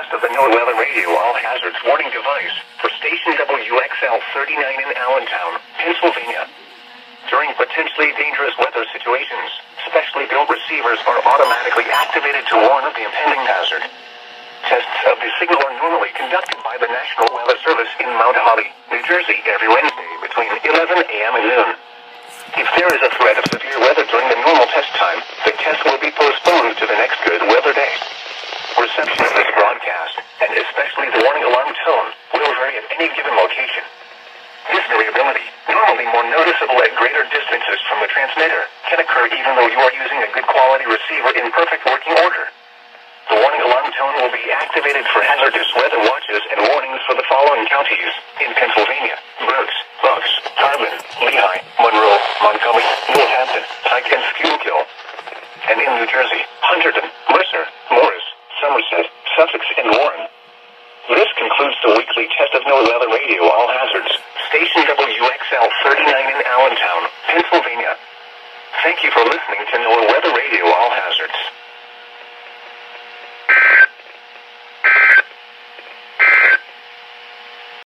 test of the NOAA Weather Radio All Hazards Warning device for station WXL39 in Allentown, Pennsylvania. During potentially dangerous weather situations, specially built receivers are automatically activated to warn of the impending hazard. Tests of the signal are normally conducted by the National Weather Service in Mount Holly, New Jersey every Wednesday between 11 a.m. and noon. If there is a threat of severe weather during the normal test time, the test will be postponed to the next good weather day. Reception of this broadcast, and especially the warning alarm tone, will vary at any given location. This variability, normally more noticeable at greater distances from the transmitter, can occur even though you are using a good quality receiver in perfect working order. The warning alarm tone will be activated for hazardous weather watches and warnings for the following counties in Pennsylvania: Berks, Bucks, Harbin, Lehigh, Monroe, Montgomery, Northampton, Pike, and Schuylkill. And in New Jersey, Hunterdon, Mercer, Morris, Somerset, Sussex, and Warren. This concludes the weekly test of NOAA Weather Radio All Hazards, station WXL39 in Allentown, Pennsylvania. Thank you for listening to NOAA Weather Radio All Hazards.